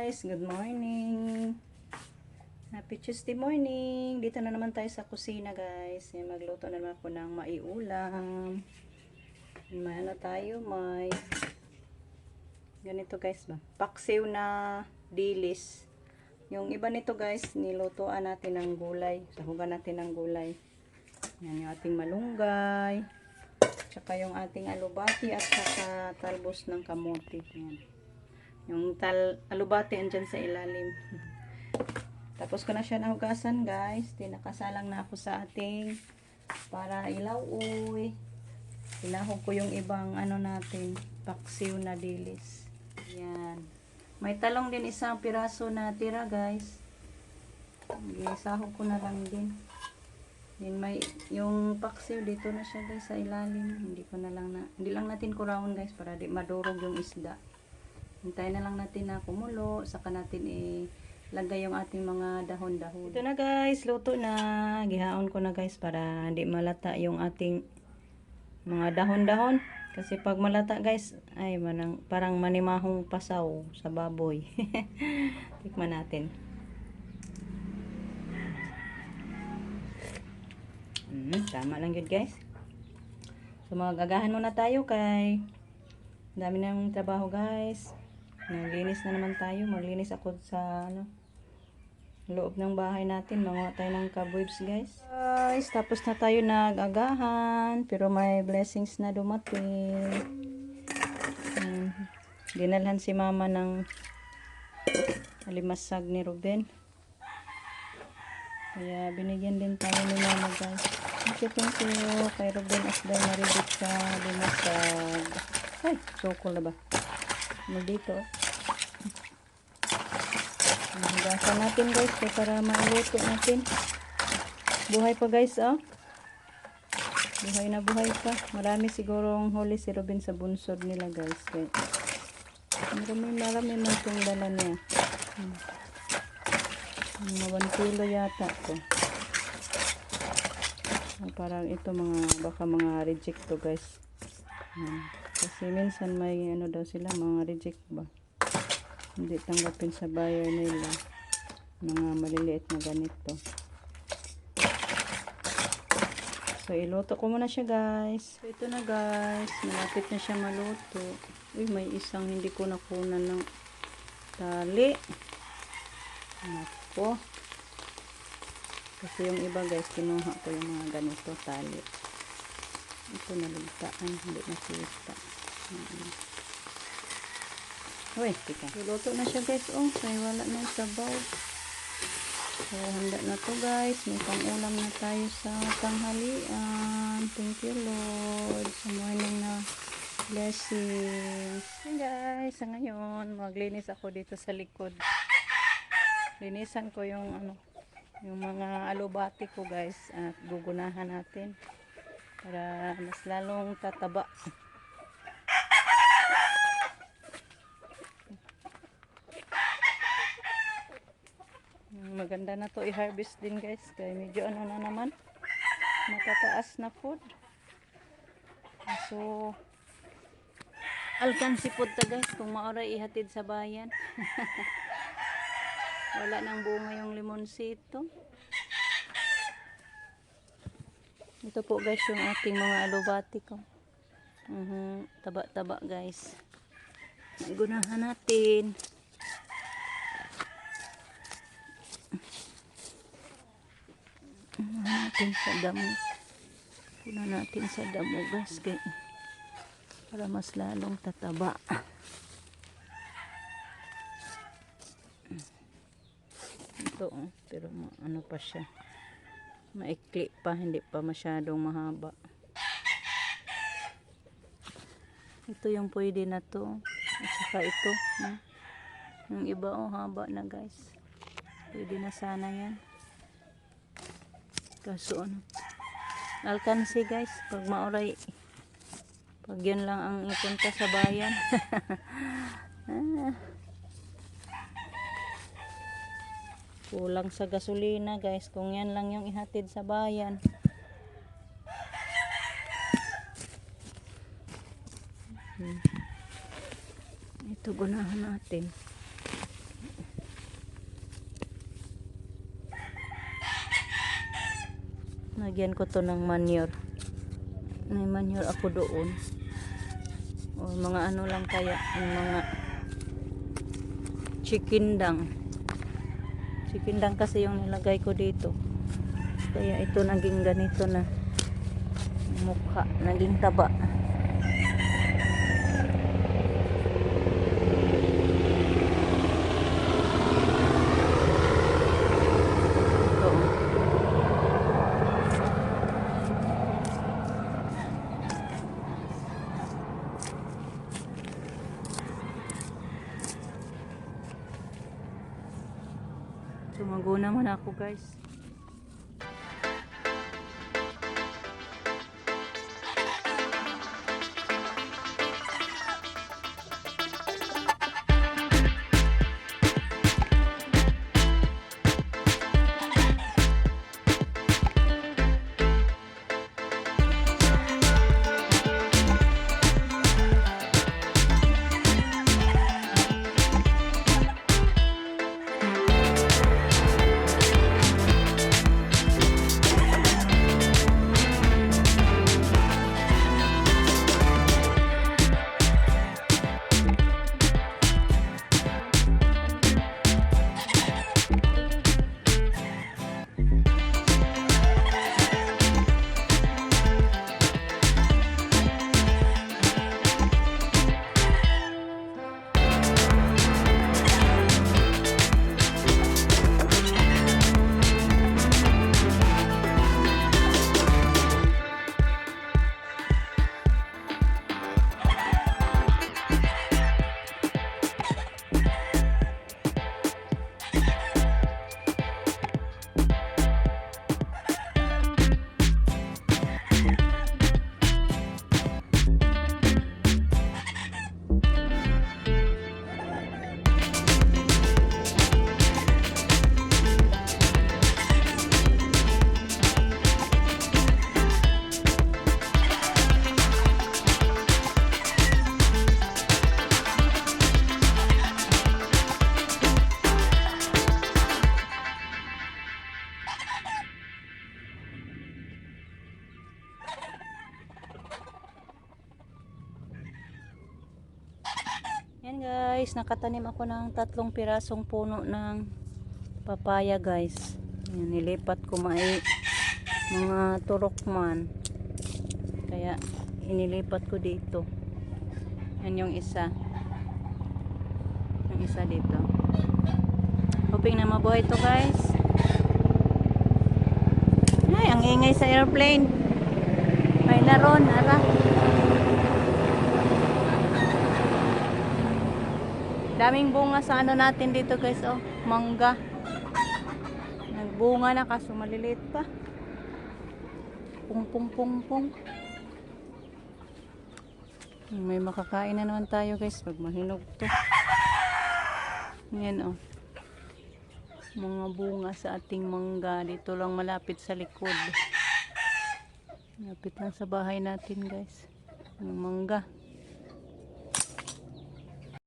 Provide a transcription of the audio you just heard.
guys, good morning. Happy Tuesday morning. Dito na naman tayo sa kusina guys. Magluto na naman ako ng maiulam. May ano tayo, may ganito guys ba? Paksiw na dilis. Yung iba nito guys, nilutuan natin ng gulay. Sahugan natin ng gulay. Yan yung ating malunggay. Tsaka yung ating alubati at saka talbos ng kamote. Yan. Yung alubati andyan sa ilalim. Tapos ko na siya nahugasan guys. Tinakasalang na ako sa ating para ilauoy. Tinahog ko yung ibang ano natin, paksiw na dilis. Yan. May talong din isang piraso na tira guys. Isahog ko na lang din. Then may yung paksiw dito na siya guys sa ilalim. Hindi lang natin kurawon guys para di madurog yung isda. Hintayin na lang natin na kumulo, saka natin ilagay yung ating mga dahon-dahon. Ito na guys, luto na. Gihaon ko na guys para hindi malata yung ating mga dahon-dahon. Kasi pag malata guys, ay parang manimahong pasaw sa baboy. Tikman natin. Tama lang yun guys. So magagahan muna tayo kay dami ng trabaho guys. Naglinis na naman tayo. Maglinis ako sa loob ng bahay natin. Manguha tayo ng cobwebs guys. Tapos na tayo nag-agahan. Pero may blessings na dumating. Dinalhan si mama ng alimasag ni Ruben. Kaya binigyan din tayo ni mama guys. Thank you kay Ruben Asday Maridik sa alimasag. Ay, sokol na ba? Dito. Hugasan natin guys para mailuto natin. Buhay pa guys Buhay na buhay pa. Marami sigurong huli si Ruben sa bunsod nila guys. Kaya marami man itong dala niya. Mga 1 kilo yata to. Parang ito baka mga reject to guys. Kasi minsan may daw sila mga reject ba. Hindi tanggapin sa buyer nila. Mga maliliit na ganito. So iluto ko muna siya guys. So ito na guys. Malapit na siya maluto. Uy, may isang hindi ko nakunan ng tali. Nako. Kasi yung iba guys, kinuha ko yung mga ganito tali. Ito nalagtaan, hindi nakita. Uy, tika. Luto na siya guys. Kaya wala na yung sabaw. So, handa na to guys. May pang-ulam na tayo sa tanghalian. Thank you Lord. Sa morning na blessings. Hey guys, sa ngayon, maglinis ako dito sa likod. Linisan ko yung mga alubati ko guys. At gugunahan natin. Para mas lalong tataba. Maganda na to i-harvest din guys. Kaya medyo na naman. Matataas na food. So, alkansi food ta guys. Kung maoray ihatid sa bayan. Wala nang bunga yung limonsito. Ito po guys yung ating mga alubati ko. Taba-taba guys. Gunahan natin. Sa damo. Puna natin sa damo guys. Para mas lalong tataba. Ito pero ano pa siya. Maikli pa, hindi pa masyadong mahaba. Ito yung pwede na to. At saka ito. Yung iba haba na guys. Pwede na sana yan. Kaso alkansi guys. Pag maoray. Pag yun lang ang ipunta sa bayan. Kulang sa gasolina guys kung yan lang yung ihatid sa bayan. Ito gunahan natin. Lagyan ko to ng manure. May manure ako doon. O mga ano lang kaya, yung mga chicken dung. Chicken dung kasi yung nilagay ko dito. Kaya ito naging ganito na mukha, naging taba. Ito. Tumago naman ako guys. Yan guys, nakatanim ako ng 3 pirasong puno ng papaya guys. Yan, nilipat ko mga turok man. Kaya inilipat ko dito. Yan yung isa. Yung isa dito. Hoping na mabuhay to guys. Ay, ang ingay sa airplane. May naron, ara. Daming bunga sa ano natin dito guys, oh, mangga. Nagbunga na kaso maliliit pa. Pung pung pung pung. May makakain na naman tayo guys pag mahinog to. Yan oh. Mga bunga sa ating mangga dito lang malapit sa likod. Malapit lang sa bahay natin guys. Yung mangga.